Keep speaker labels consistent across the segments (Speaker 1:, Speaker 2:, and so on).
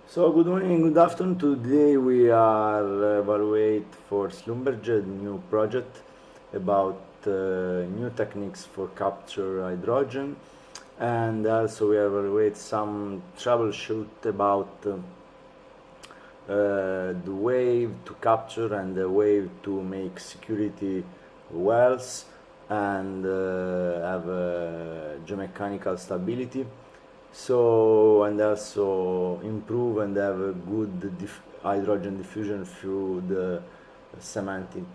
Speaker 1: So good morning, good afternoon. Today we are evaluate for Slb Project new project about new techniques for capture hydrogen, and also we evaluate some troubleshoot about the way to capture and the way to make security wells and have geomechanical stability. So, and also improve and have a good hydrogen diffusion through the cementing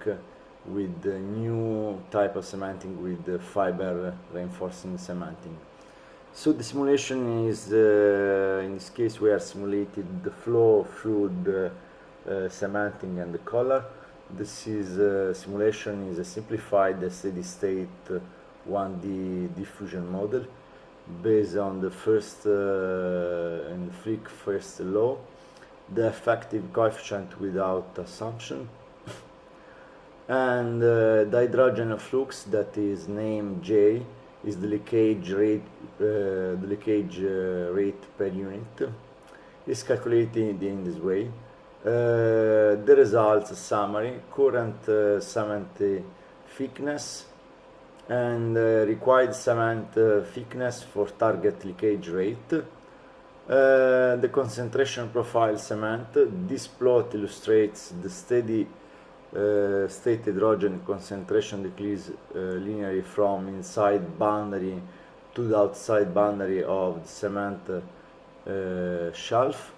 Speaker 1: with the new type of cementing with the fiber reinforcing cementing. So the simulation is, in this case we are simulated the flow through the cementing and the color. This is simulation is a simplified steady state 1D diffusion model based on the first and Fick first law, the effective coefficient without assumption, and the hydrogen flux that is named J is the leakage rate per unit is calculated in this way. The results summary: current cement thickness and required cement thickness for target leakage rate, the concentration profile cement. This plot illustrates the steady state hydrogen concentration decrease linearly from inside boundary to the outside boundary of the cement shelf.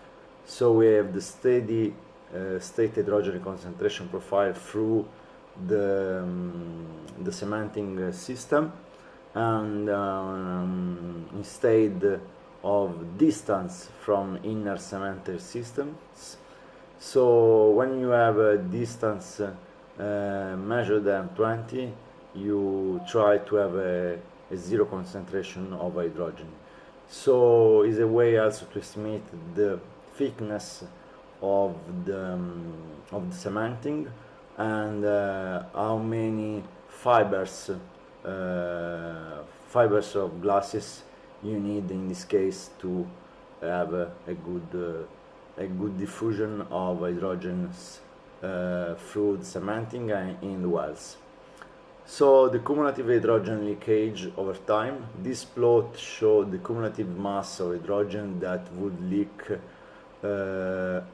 Speaker 1: So we have the steady state hydrogen concentration profile through the cementing system, and instead of distance from inner cementer systems. So when you have a distance measured at 20, you try to have a zero concentration of hydrogen. So is a way also to estimate the thickness of the cementing and how many fibers of glasses you need in this case to have a good diffusion of hydrogens through the cementing and in the wells. So the cumulative hydrogen leakage over time. This plot shows the cumulative mass of hydrogen that would leak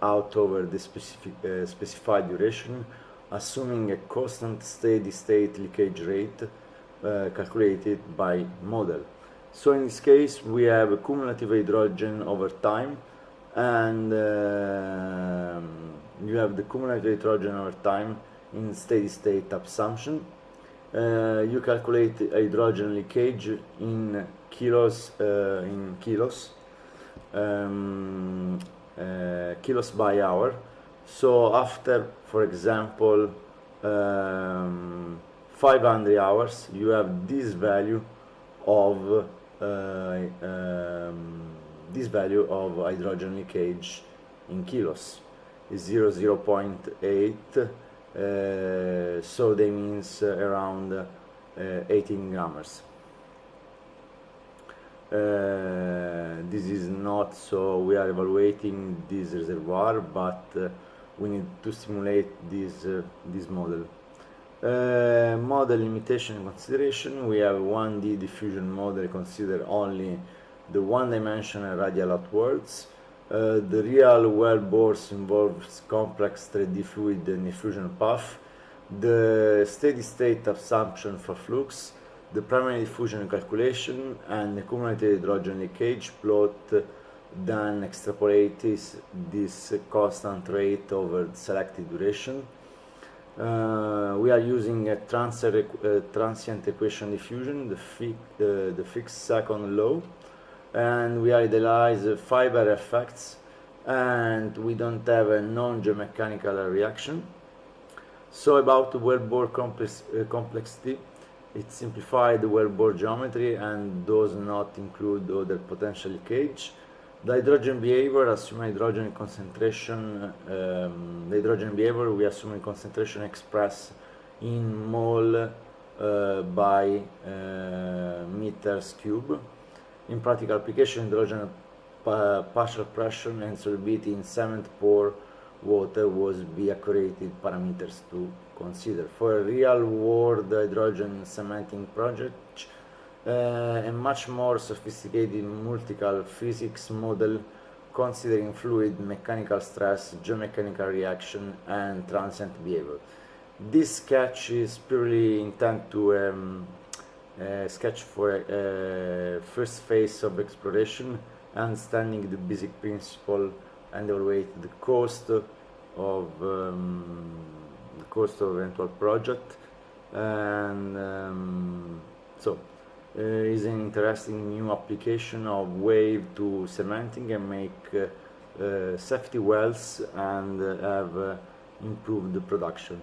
Speaker 1: out over the specified duration, assuming a constant steady state leakage rate calculated by model. So in this case we have a cumulative hydrogen over time, and you have the cumulative hydrogen over time in steady state assumption. You calculate hydrogen leakage in kilos kilos by hour. So after, for example, 500 hours, you have this value of hydrogen leakage in kilos is 0.8. So that means around 18 grams. This is not, so we are evaluating this reservoir, but we need to simulate this model. Model limitation and consideration. We have 1D diffusion model, consider only the one-dimensional radial outwards. The real well bores involves complex 3D fluid and diffusion path, the steady state assumption for flux, the primary diffusion calculation, and the cumulative hydrogen leakage plot, then extrapolates this constant rate over the selected duration. We are using a transient equation diffusion, the fixed second law, and we idealize fiber effects, and we don't have a non-geomechanical reaction. So about the wellbore complexity, it simplified the wellbore geometry and does not include other potential leakage. The hydrogen behavior, assuming hydrogen concentration, the hydrogen behavior we assume in concentration expressed in mole by meters cube. In practical application, hydrogen partial pressure and solubility in cement pore water was be accurate parameters to consider. For a real-world hydrogen cementing project, a much more sophisticated multiple physics model considering fluid mechanical stress, geomechanical reaction, and transient behavior. This sketch is purely intended to sketch for a first phase of exploration, understanding the basic principle and evaluate the cost of eventual project. And so is an interesting new application of wave to cementing and make safety wells and have improved the production.